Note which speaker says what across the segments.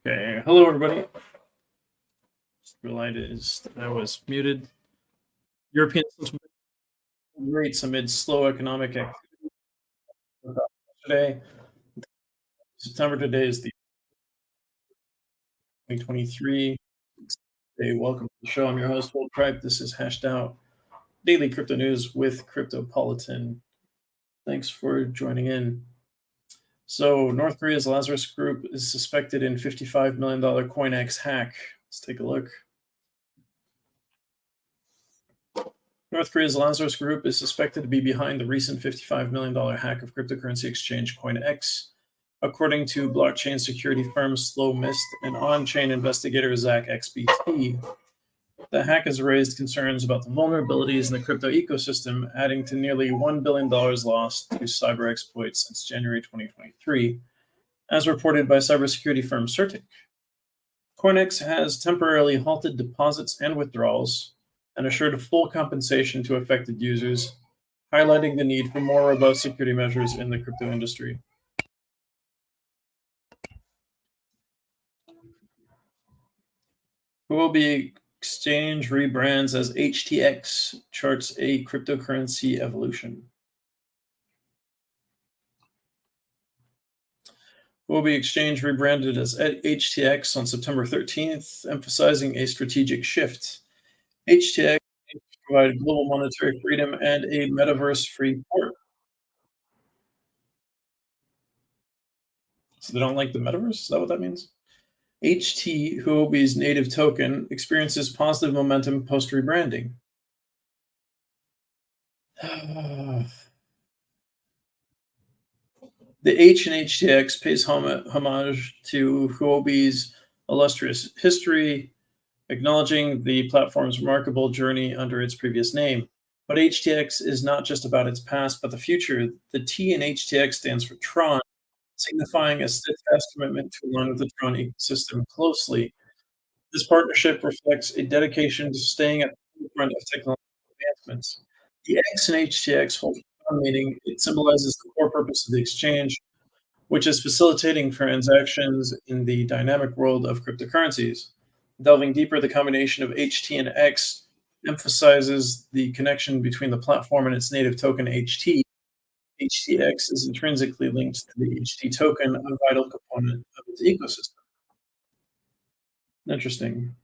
Speaker 1: Okay, hello everybody. Just realized that I was muted. European Central Bank rates amid slow economic activity today. September today is the 2023. Hey, welcome to the show. I'm your host, Will Cripe. This is Hashed Out Daily Crypto News with Cryptopolitan. Thanks for joining in. So, North Korea's Lazarus Group is suspected in $55 million CoinEx hack. Let's take a look. North Korea's Lazarus Group is suspected to be behind the recent $55 million hack of cryptocurrency exchange CoinEx, according to blockchain security firm Slow Mist and on-chain investigator Zach XBT. The hack has raised concerns about the vulnerabilities in the crypto ecosystem, adding to nearly $1 billion lost to cyber exploits since January 2023, as reported by cybersecurity firm Certic. CoinEx has temporarily halted deposits and withdrawals and assured full compensation to affected users, highlighting the need for more robust security measures in the crypto industry. Huobi Exchange rebrands as HTX, charts a cryptocurrency evolution. Huobi Exchange rebranded as HTX on September 13th, emphasizing a strategic shift. HTX provide global monetary freedom and a metaverse-free port. So they don't like the metaverse? Is that what that means? HT, Huobi's native token, experiences positive momentum post-rebranding. The H in HTX pays homage to Huobi's illustrious history, acknowledging the platform's remarkable journey under its previous name. But HTX is not just about its past, but the future. The T in HTX stands for Tron, signifying a steadfast commitment to align with the Tron ecosystem closely. This partnership reflects a dedication to staying at the forefront of technological advancements. The X in HTX holds profound meaning. It symbolizes the core purpose of the exchange, which is facilitating transactions in the dynamic world of cryptocurrencies. Delving deeper, the combination of HT and X emphasizes the connection between the platform and its native token HT. HTX is intrinsically linked to the HT token, a vital component of its ecosystem. Interesting.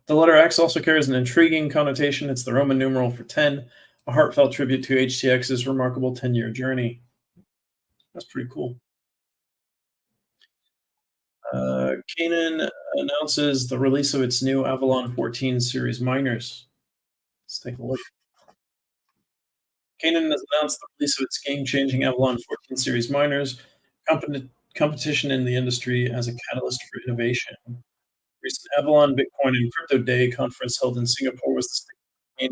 Speaker 1: The letter X also carries an intriguing connotation. It's the Roman numeral for 10, a heartfelt tribute to HTX's remarkable 10-year journey. That's pretty cool. Canaan announces the release of its new Avalon 14 series miners. Let's take a look. Canaan has announced the release of its game-changing Avalon 14 series miners, competition in the industry as a catalyst for innovation. Recent Avalon Bitcoin and Crypto Day conference held in Singapore was the state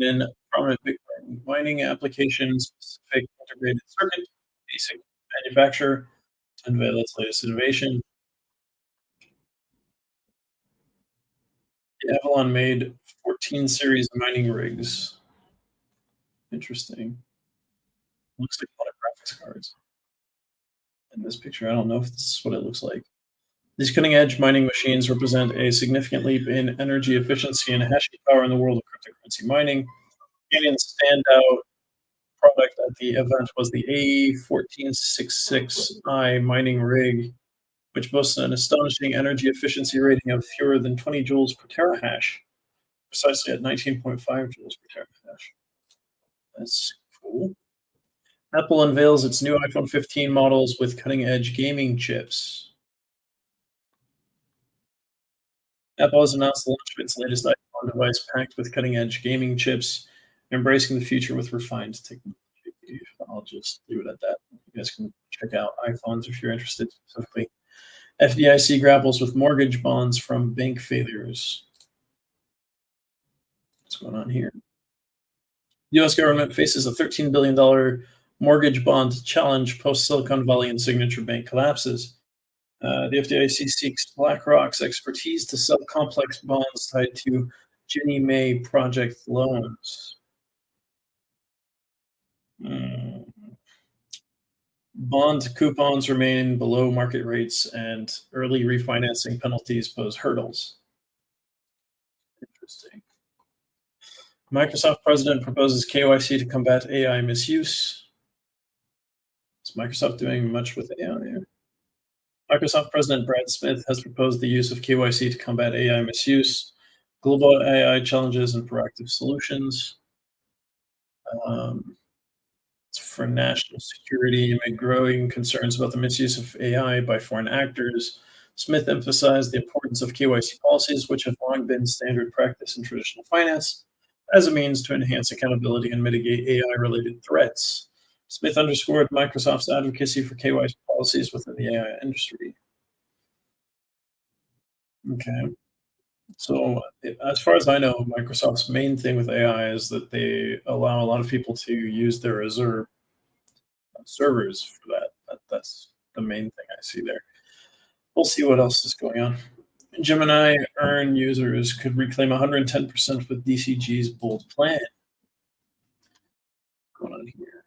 Speaker 1: of Canaan, prominent Bitcoin mining application-specific integrated circuit, basic manufacturer, to unveil its latest innovation. The Avalon made 14 series mining rigs. Interesting. Looks like a lot of graphics cards. In this picture, I don't know if this is what it looks like. These cutting-edge mining machines represent a significant leap in energy efficiency and hashing power in the world of cryptocurrency mining. Canaan's standout product at the event was the A1466i mining rig, which boasts an astonishing energy efficiency rating of fewer than 20 joules per terahash, precisely at 19.5 joules per terahash. That's cool. Apple unveils its new iPhone 15 models with cutting-edge gaming chips. Apple has announced the launch of its latest iPhone device packed with cutting-edge gaming chips, embracing the future with refined technology. I'll just leave it at that. You guys can check out iPhones if you're interested specifically. FDIC grapples with mortgage bonds from bank failures. What's going on here? The U.S. government faces a $13 billion mortgage bond challenge post Silicon Valley and Signature Bank collapses. The FDIC seeks BlackRock's expertise to sell complex bonds tied to Ginnie Mae project loans. Mm. Bond coupons remain below market rates, and early refinancing penalties pose hurdles. Interesting. Microsoft president proposes KYC to combat AI misuse. Is Microsoft doing much with AI here? Microsoft President Brad Smith has proposed the use of KYC to combat AI misuse, global AI challenges, and proactive solutions. Um, for national security amid growing concerns about the misuse of AI by foreign actors. Smith emphasized the importance of KYC policies, which have long been standard practice in traditional finance, as a means to enhance accountability and mitigate AI related threats. Smith underscored Microsoft's advocacy for KYC policies within the AI industry. Okay. So, as far as I know, Microsoft's main thing with AI is that they allow a lot of people to use their Azure servers for that. That's the main thing I see there. We'll see what else is going on. Gemini Earn users could reclaim 110% with DCG's bold plan. What's going on here?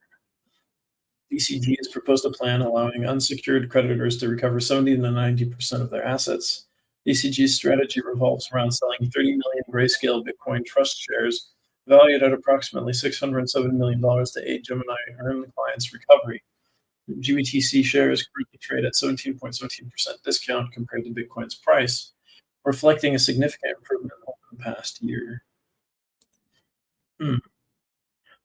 Speaker 1: DCG has proposed a plan allowing unsecured creditors to recover 70 to 90% of their assets. DCG's strategy revolves around selling 30 million Grayscale Bitcoin Trust shares, valued at approximately $607 million, to aid Gemini Earn clients' recovery. GBTC shares currently trade at 17.17% discount compared to Bitcoin's price, reflecting a significant improvement over the past year.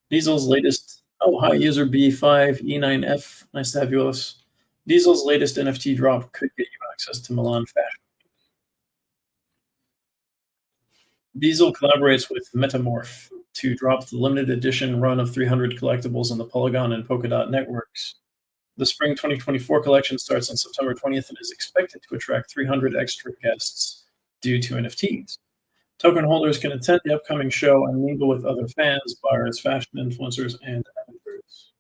Speaker 1: Diesel's latest, oh, hi, user B5E9F. Nice to have you with us. Diesel's latest NFT drop could get you access to Milan fashion. Diesel collaborates with Metamorph to drop the limited edition run of 300 collectibles on the Polygon and Polkadot networks. The spring 2024 collection starts on September 20th and is expected to attract 300 extra guests due to NFTs. Token holders can attend the upcoming show and mingle with other fans, buyers, fashion influencers, and editors.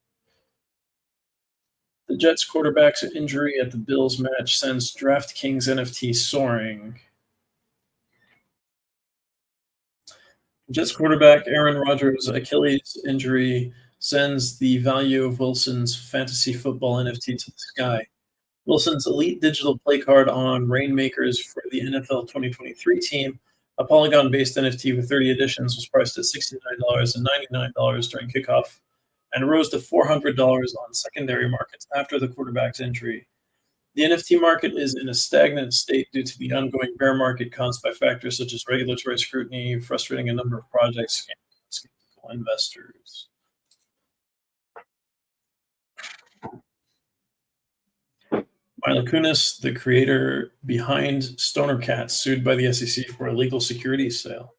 Speaker 1: The Jets quarterback's injury at the Bills match sends DraftKings NFT soaring. Jets quarterback Aaron Rodgers' Achilles injury sends the value of Wilson's fantasy football NFT to the sky. Wilson's elite digital play card on Rainmakers for the NFL 2023 team, a Polygon-based NFT with 30 editions, was priced at $69.99 during kickoff and rose to $400 on secondary markets after the quarterback's injury. The NFT market is in a stagnant state due to the ongoing bear market caused by factors such as regulatory scrutiny, frustrating a number of projects, and skeptical investors. Mila Kunis, the creator behind Stoner Cats, sued by the SEC for illegal securities sale.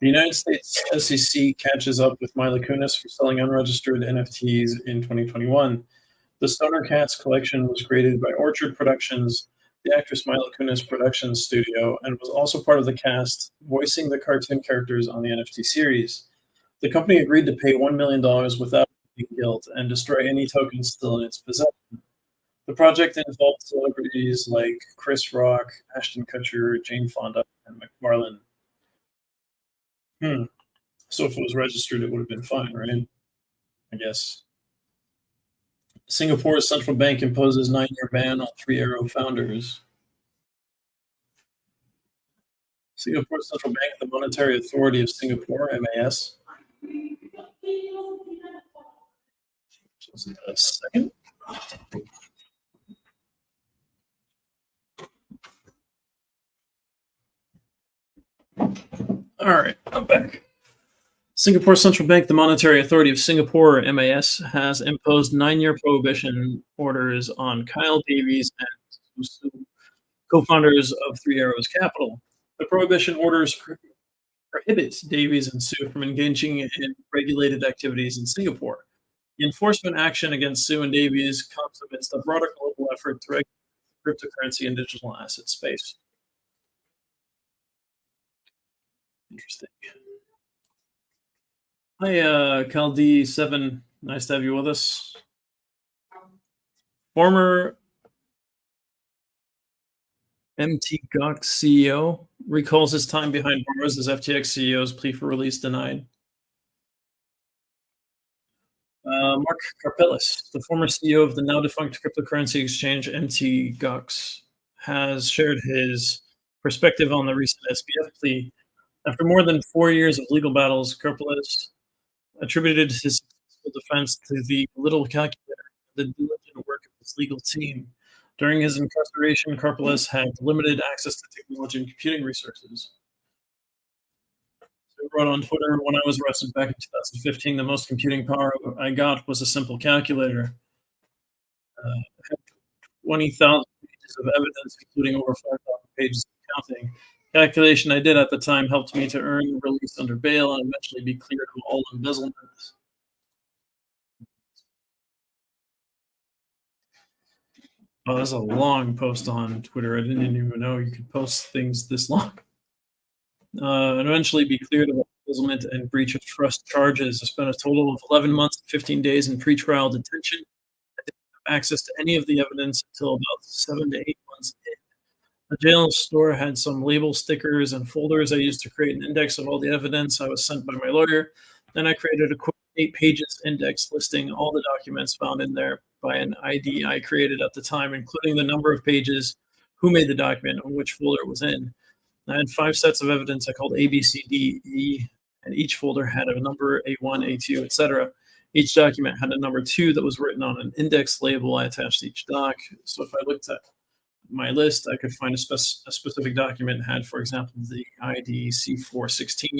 Speaker 1: The United States SEC catches up with Mila Kunis for selling unregistered NFTs in 2021. The Stoner Cats collection was created by Orchard Productions, the actress Mila Kunis Productions studio, and was also part of the cast voicing the cartoon characters on the NFT series. The company agreed to pay $1 million without pleading guilt and destroy any tokens still in its possession. The project involved celebrities like Chris Rock, Ashton Kutcher, Jane Fonda, and McFarlane. So if it was registered, it would have been fine, right? I guess. Singapore's central bank imposes 9-year ban on 3 Arrow founders. Singapore's central bank, the Monetary Authority of Singapore, MAS. Just a second. All right, I'm back. Singapore Central Bank, the Monetary Authority of Singapore, MAS, has imposed 9-year prohibition orders on Kyle Davies and Susu co-founders of Three Arrows Capital. The prohibition orders prohibits Davies and Sue from engaging in regulated activities in Singapore. The enforcement action against Sue and Davies comes amidst a broader global effort to regulate cryptocurrency and digital asset space. Interesting. Hi, CalD7. Nice to have you with us. Former MTGOX CEO recalls his time behind bars as FTX CEO's plea for release denied. Mark Karpelis, the former CEO of the now defunct cryptocurrency exchange MTGOX, has shared his perspective on the recent SBF plea. After more than 4 years of legal battles, Karpelis attributed his successful defense to the little calculator, the diligent work of his legal team. During his incarceration, Karpelis had limited access to technology and computing resources. So he wrote on Twitter, when I was arrested back in 2015, the most computing power I got was a simple calculator. I had 20,000 pages of evidence, including over 5,000 pages of counting. Calculation I did at the time helped me to earn release under bail and eventually be cleared of all embezzlement. Oh, that's a long post on Twitter. I didn't even know you could post things this long. And eventually be cleared of embezzlement and breach of trust charges. I spent a total of 11 months and 15 days in pretrial detention. I didn't have access to any of the evidence until about 7 to 8 months in. The jail store had some label stickers and folders I used to create an index of all the evidence I was sent by my lawyer. Then I created a quick 8 pages index listing all the documents found in there by an ID I created at the time, including the number of pages, who made the document, and which folder it was in. I had 5 sets of evidence I called A, B, C, D, E, and each folder had a number A1, A2, etc. Each document had a number 2 that was written on an index label I attached to each doc. So if I looked at my list, I could find a specific document had, for example, the ID C416,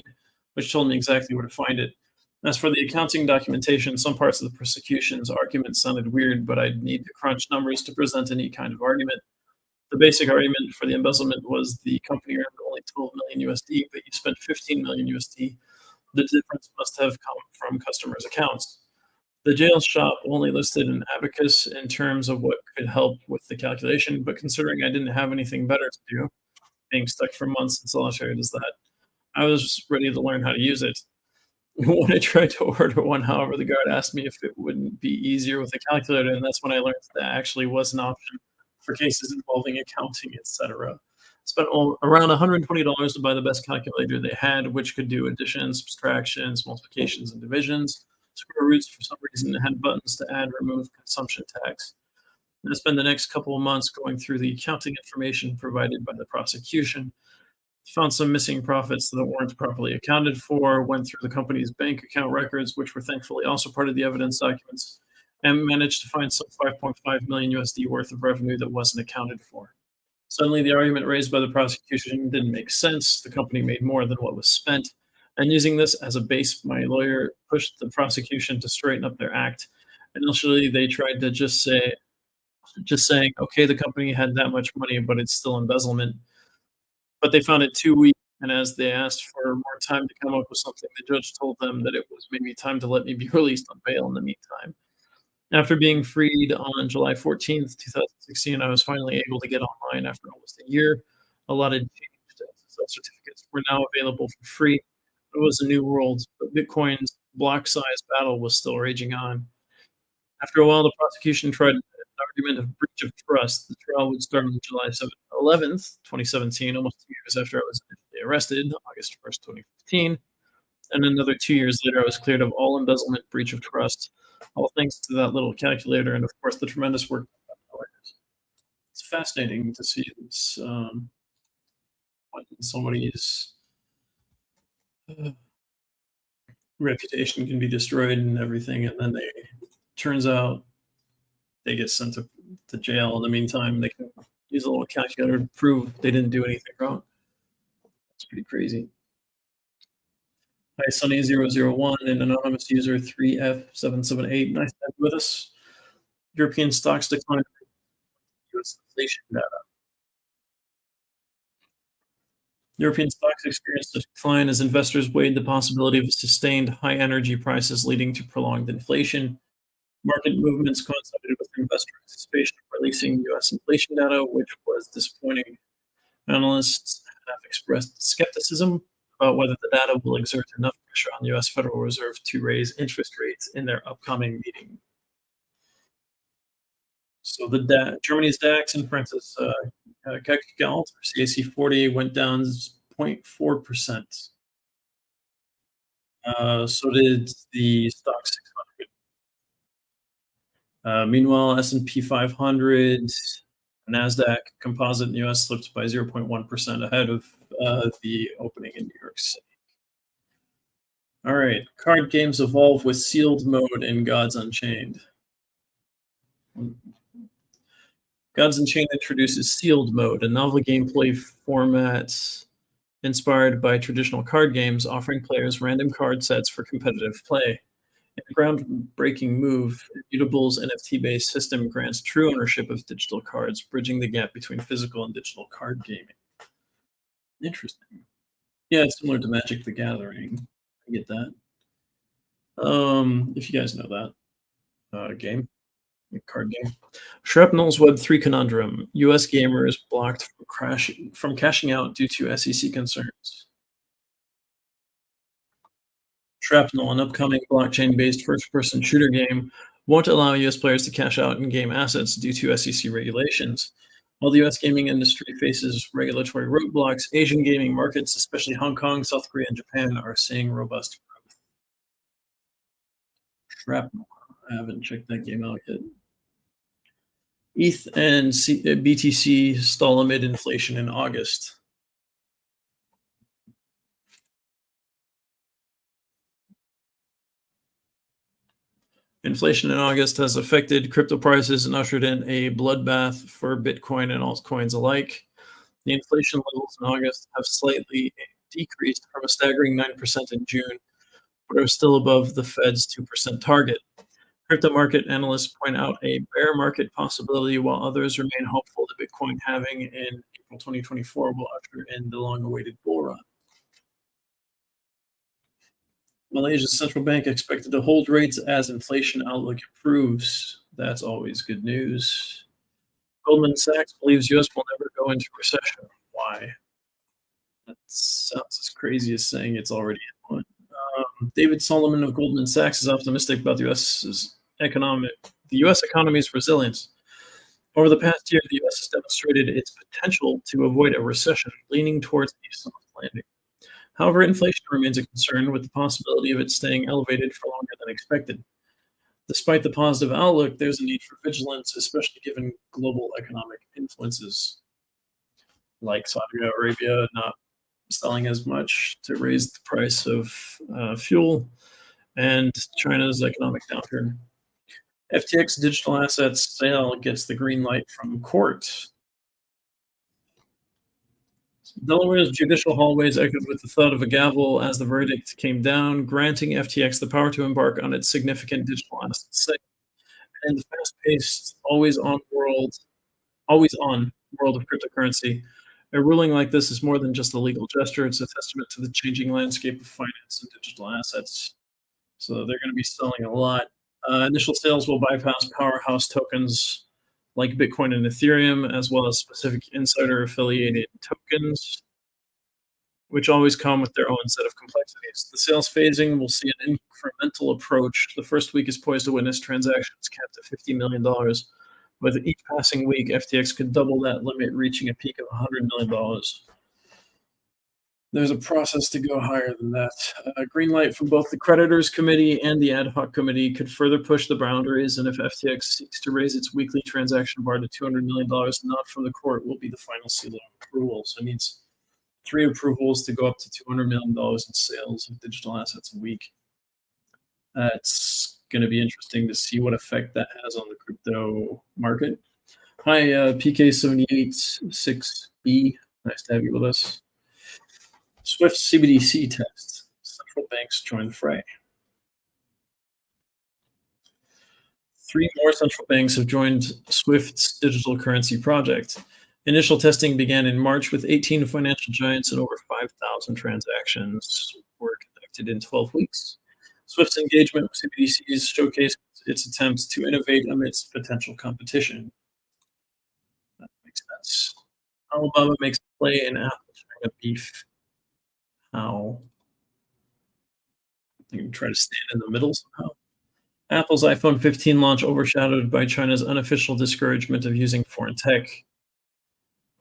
Speaker 1: which told me exactly where to find it. As for the accounting documentation, some parts of the prosecution's argument sounded weird, but I'd need to crunch numbers to present any kind of argument. The basic argument for the embezzlement was the company earned only 12 million USD, but you spent 15 million USD. The difference must have come from customers' accounts. The jail shop only listed an abacus in terms of what could help with the calculation, but considering I didn't have anything better to do, being stuck for months in solitary does that, I was ready to learn how to use it. When I tried to order one, however, the guard asked me if it wouldn't be easier with a calculator, and that's when I learned that actually was an option for cases involving accounting, etc. Spent around $120 to buy the best calculator they had, which could do additions, subtractions, multiplications, and divisions. Square roots, for some reason, had buttons to add or remove consumption tax. I spent the next couple of months going through the accounting information provided by the prosecution. Found some missing profits that weren't properly accounted for, went through the company's bank account records, which were thankfully also part of the evidence documents, and managed to find some 5.5 million USD worth of revenue that wasn't accounted for. Suddenly, the argument raised by the prosecution didn't make sense. The company made more than what was spent. And using this as a base, my lawyer pushed the prosecution to straighten up their act. Initially, they tried to just saying, okay, the company had that much money, but it's still embezzlement. But they found it too weak, and as they asked for more time to come up with something, the judge told them that it was maybe time to let me be released on bail in the meantime. After being freed on July 14th, 2016, I was finally able to get online after almost a year. A lot had changed. SSL certificates were now available for free. It was a new world, but Bitcoin's block size battle was still raging on. After a while, the prosecution tried an argument of breach of trust. The trial would start on July 11th, 2017, almost 2 years after I was initially arrested, August 1st, 2015. And another 2 years later, I was cleared of all embezzlement, breach of trust, all thanks to that little calculator and, of course, the tremendous work by the lawyers. It's fascinating to see this, when somebody's reputation can be destroyed and everything, and then turns out they get sent to jail. In the meantime, they can use a little calculator to prove they didn't do anything wrong. It's pretty crazy. Hi, Sunny001 and anonymous user 3F778. Nice to have you with us. European stocks declined. US inflation data. European stocks experienced a decline as investors weighed the possibility of sustained high energy prices leading to prolonged inflation. Market movements coincided with investor anticipation of releasing U.S. inflation data, which was disappointing. Analysts have expressed skepticism about whether the data will exert enough pressure on the U.S. Federal Reserve to raise interest rates in their upcoming meeting. So Germany's DAX and France's CAC Galt, or CAC 40, went down 0.4%. So did the stock 600. Meanwhile, S&P 500, Nasdaq Composite in the U.S. slipped by 0.1% ahead of the opening in New York City. All right, card games evolve with sealed mode in Gods Unchained. Gods Unchained introduces sealed mode, a novel gameplay format inspired by traditional card games, offering players random card sets for competitive play. A groundbreaking move, Mutable's NFT-based system grants true ownership of digital cards, bridging the gap between physical and digital card gaming. Interesting. Yeah, it's similar to Magic the Gathering. I get that. If you guys know that game, card game. Shrapnel's Web3 conundrum. U.S. gamers blocked from cashing out due to SEC concerns. Shrapnel, an upcoming blockchain-based first-person shooter game, won't allow U.S. players to cash out in-game assets due to SEC regulations. While the U.S. gaming industry faces regulatory roadblocks, Asian gaming markets, especially Hong Kong, South Korea, and Japan, are seeing robust growth. Shrapnel. I haven't checked that game out yet. ETH and BTC stall amid inflation in August. Inflation in August has affected crypto prices and ushered in a bloodbath for Bitcoin and altcoins alike. The inflation levels in August have slightly decreased from a staggering 9% in June, but are still above the Fed's 2% target. Crypto market analysts point out a bear market possibility, while others remain hopeful that Bitcoin halving in April 2024 will usher in the long-awaited bull run. Malaysia's central bank expected to hold rates as inflation outlook improves. That's always good news. Goldman Sachs believes U.S. will never go into recession. Why? That sounds as crazy as saying it's already in one. David Solomon of Goldman Sachs is optimistic about the U.S. economy's resilience. Over the past year, the U.S. has demonstrated its potential to avoid a recession, leaning towards a soft landing. However, inflation remains a concern, with the possibility of it staying elevated for longer than expected. Despite the positive outlook, there's a need for vigilance, especially given global economic influences like Saudi Arabia not selling as much to raise the price of fuel, and China's economic downturn. FTX digital assets sale gets the green light from court. Delaware's judicial hallways echoed with the thud of a gavel as the verdict came down, granting FTX the power to embark on its significant digital asset sale. And the fast-paced, always on world of cryptocurrency. A ruling like this is more than just a legal gesture; it's a testament to the changing landscape of finance and digital assets. So they're going to be selling a lot. Initial sales will bypass powerhouse tokens like Bitcoin and Ethereum, as well as specific insider affiliated tokens, which always come with their own set of complexities. The sales phasing will see an incremental approach. The first week is poised to witness transactions capped at $50 million. With each passing week, FTX could double that limit, reaching a peak of $100 million. There's a process to go higher than that. Green light from both the creditors committee and the ad hoc committee could further push the boundaries, and if FTX seeks to raise its weekly transaction bar to $200 million, not from the court, will be the final seal of approval. So it needs 3 approvals to go up to $200 million in sales of digital assets a week. It's going to be interesting to see what effect that has on the crypto market. Hi, PK786B. Nice to have you with us. Swift CBDC test. Central banks join the fray. 3 more central banks have joined Swift's digital currency project. Initial testing began in March with 18 financial giants and over 5,000 transactions were conducted in 12 weeks. Swift's engagement with CBDCs showcased its attempts to innovate amidst potential competition. That makes sense. Alibaba makes a play in Apple China beef. How? You can try to stand in the middle somehow. Apple's iPhone 15 launch overshadowed by China's unofficial discouragement of using foreign tech.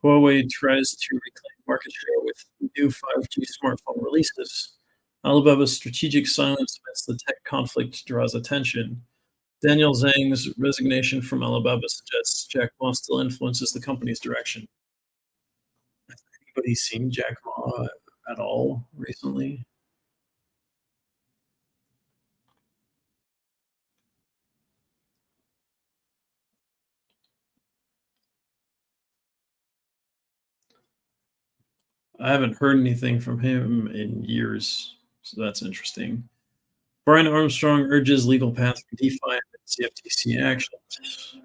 Speaker 1: Huawei tries to reclaim market share with new 5G smartphone releases. Alibaba's strategic silence amidst the tech conflict draws attention. Daniel Zhang's resignation from Alibaba suggests Jack Ma still influences the company's direction. Has anybody seen Jack Ma at all recently? I haven't heard anything from him in years, so that's interesting. Brian Armstrong urges legal path for DeFi and CFTC actions.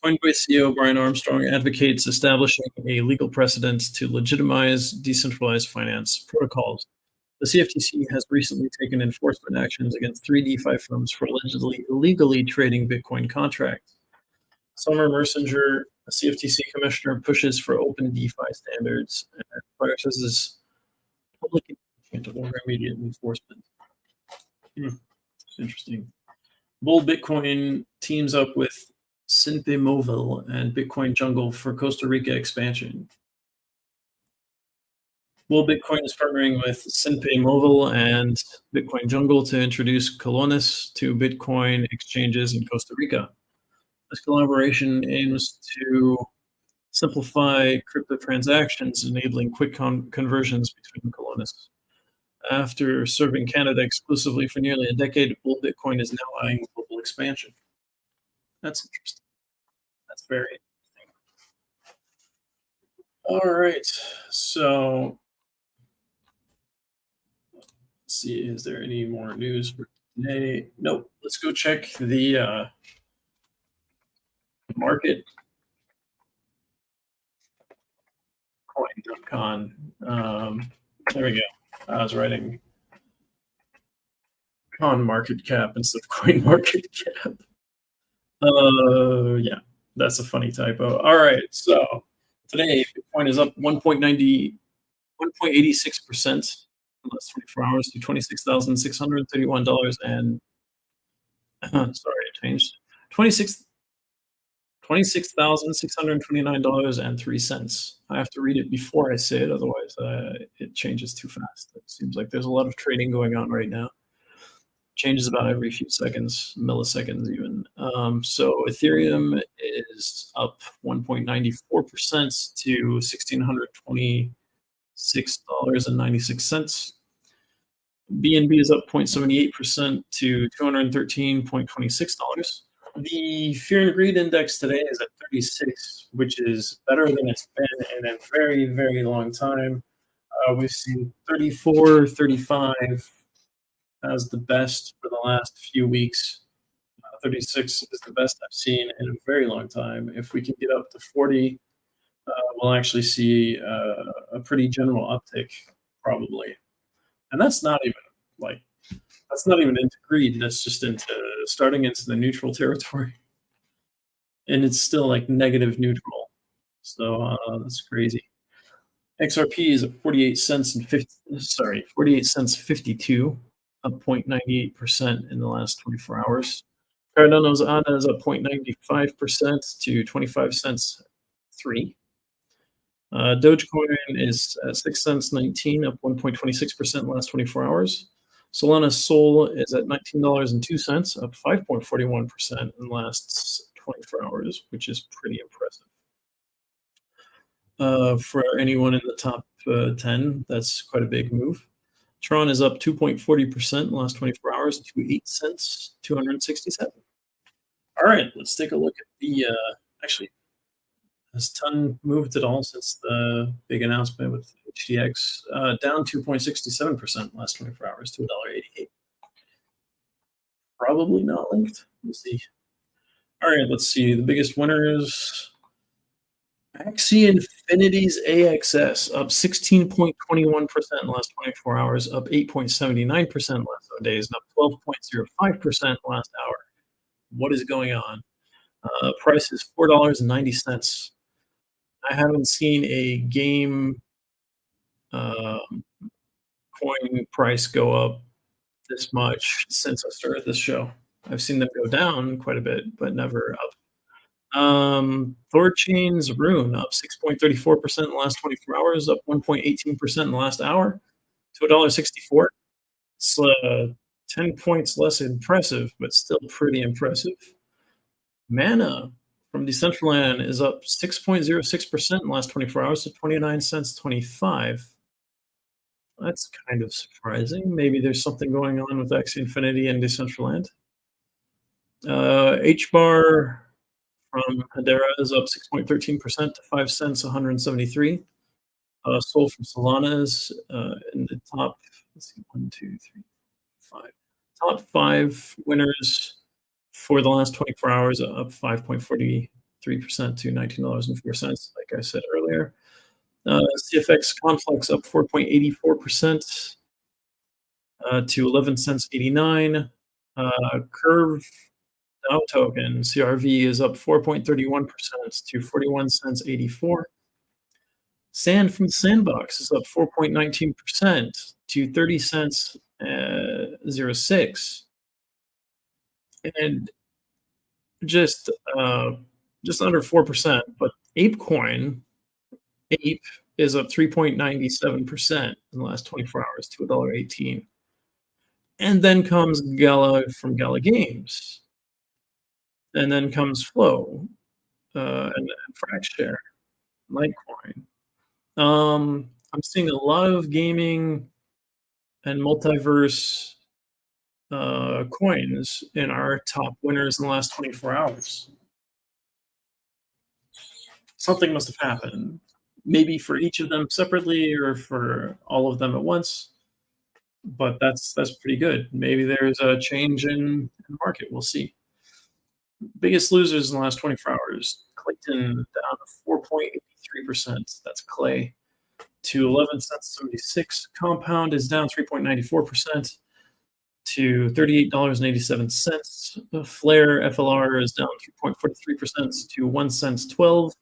Speaker 1: Coinbase CEO Brian Armstrong advocates establishing a legal precedent to legitimize decentralized finance protocols. The CFTC has recently taken enforcement actions against three DeFi firms for allegedly illegally trading Bitcoin contracts. Summer Mersinger, a CFTC commissioner, pushes for open DeFi standards and prioritizes public engagement over immediate enforcement. Interesting. Bull Bitcoin teams up with Sinpe Mobile and Bitcoin Jungle for Costa Rica expansion. Bull Bitcoin is partnering with Sinpe Mobile and Bitcoin Jungle to introduce Colones to Bitcoin exchanges in Costa Rica. This collaboration aims to simplify crypto transactions, enabling quick conversions between colones. After serving Canada exclusively for nearly a decade, Bull Bitcoin is now eyeing global expansion. That's interesting. That's very interesting. All right. So let's see. Is there any more news for today? Nope. Let's go check the market coin.com. There we go. I was writing on market cap instead of coin market cap. Yeah, that's a funny typo. All right, so today Bitcoin is up 1.86% in the last 24 hours to $26,631 and sorry, I changed 26,629.03. I have to read it before I say it, otherwise it changes too fast. It seems like there's a lot of trading going on right now. Changes about every few seconds, milliseconds even. So Ethereum is up 1.94% to $1,626.96. BNB is up 0.78% to $213.26. The Fear and Greed Index today is at 36, which is better than it's been in a very, very long time. We've seen 34, 35 as the best for the last few weeks. 36 is the best I've seen in a very long time. If we can get up to 40, we'll actually see a pretty general uptick, probably. And that's not even like that's not even into greed. That's just into starting into the neutral territory, and it's still like negative neutral. So that's crazy. XRP is at 48 cents and 48 cents 52, up 0.98% in the last 24 hours. Cardano's ANA is up 0.95% to 25 cents 3. Dogecoin is at 6 cents 19, up 1.26% in the last 24 hours. Solana Sol is at $19.02, up 5.41% in the last 24 hours, which is pretty impressive. For anyone in the top 10, that's quite a big move. Tron is up 2.40% in the last 24 hours to 8 cents 267. All right, let's take a look at the actually, has ton moved at all since the big announcement with HTX? Down 2.67% in the last 24 hours to $1.88. Probably not linked. We'll see. All right, let's see. The biggest winners. Axie Infinity's AXS up 16.21% in the last 24 hours, up 8.79% in the last 7 days, and up 12.05% in the last hour. What is going on? Price is $4.90. I haven't seen a game uh, coin price go up this much since I started this show. I've seen them go down quite a bit, but never up. Thorchain's Rune up 6.34% in the last 24 hours, up 1.18% in the last hour to $1.64. It's 10 points less impressive, but still pretty impressive. Mana from Decentraland is up 6.06% in the last 24 hours to 29 cents 25. That's kind of surprising. Maybe there's something going on with Axie Infinity and Decentraland. H bar from Hedera is up 6.13% to 5 cents 173. Soul from Solana is in the top, let's see, 1, 2, 3, 5. Top 5 winners for the last 24 hours, up 5.43% to $19.04, like I said earlier. CFX Conflux up 4.84% to 11 cents 89. Curve DAO token CRV is up 4.31% to 41 cents 84. Sand from Sandbox is up 4.19% to 30 cents 06. And just under 4%, but ApeCoin Ape is up 3.97% in the last 24 hours to $1.18. And then comes Gala from Gala Games. And then comes Flow and Fractshare, Litecoin. I'm seeing a lot of gaming and multiverse coins in our top winners in the last 24 hours. Something must have happened. Maybe for each of them separately or for all of them at once. But that's pretty good. Maybe there's a change in the market. We'll see. Biggest losers in the last 24 hours. Clayton down 4.83%. That's Clay. To 11 cents 76. Compound is down 3.94% to $38.87. Flare FLR is down 3.43% to 1 cent 12.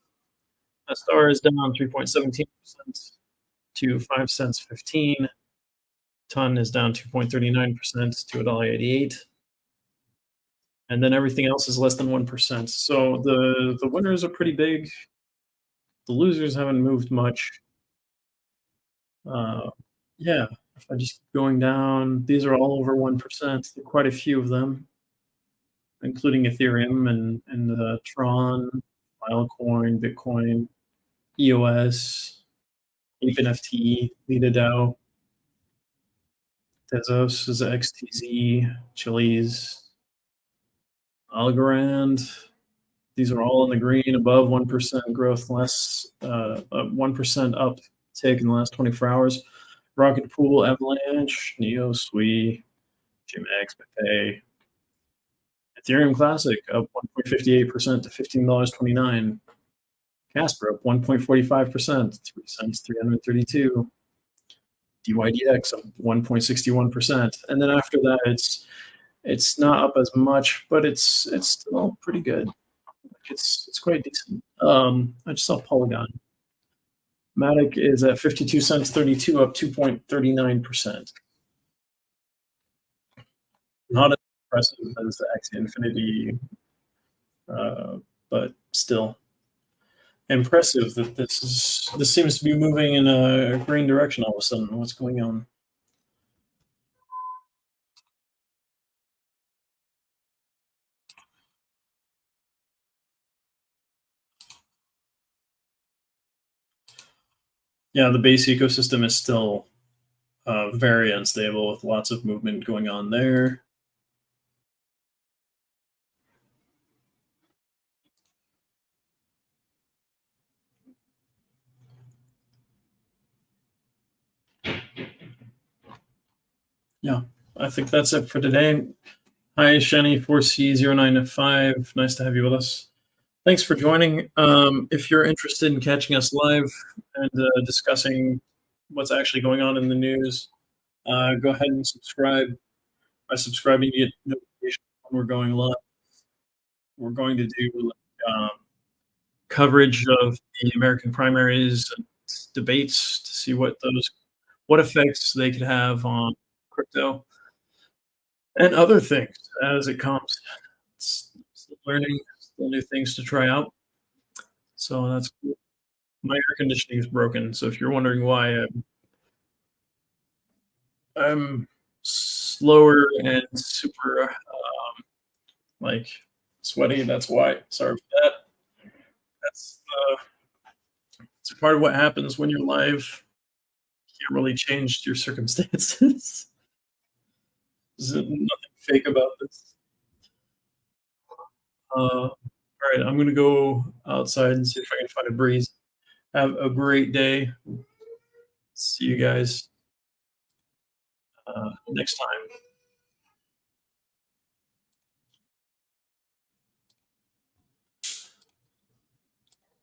Speaker 1: Star is down 3.17% to 5 cents 15. Ton is down 2.39% to $1.88. And then everything else is less than 1%. So the winners are pretty big. The losers haven't moved much. Yeah, if I just keep going down, these are all over 1%. There are quite a few of them, including Ethereum and Tron, Filecoin, Bitcoin, EOS, Ape NFT, Lita DAO, Tezos is XTZ, Chiliz, Algorand. These are all in the green, above 1% growth, less 1% uptick in the last 24 hours. Rocket Pool, Avalanche, Neo, Sui, GMX, Pepe. Ethereum Classic up 1.58% to $15.29. Casper up 1.45%, 3 cents 332. DYDX up 1.61%. And then after that, it's not up as much, but it's still pretty good. It's quite decent. I just saw Polygon. Matic is at 52 cents 32, up 2.39%. Not as impressive as the Axie Infinity, but still impressive that this seems to be moving in a green direction all of a sudden. What's going on? Yeah, the base ecosystem is still very unstable with lots of movement going on there. Yeah, I think that's it for today. Hi, Shani4C0995. Nice to have you with us. Thanks for joining. If you're interested in catching us live and discussing what's actually going on in the news, go ahead and subscribe. By subscribing, you get notifications when we're going live. We're going to do coverage of the American primaries and debates to see what effects they could have on crypto and other things as it comes. Still learning, still new things to try out. So that's cool. My air conditioning is broken. So if you're wondering why I'm slower and super like sweaty, that's why. Sorry for that. That's it's a part of what happens when you're live. You can't really change your circumstances. There's nothing fake about this. All right, I'm gonna go outside and see if I can find a breeze. Have a great day. See you guys next time.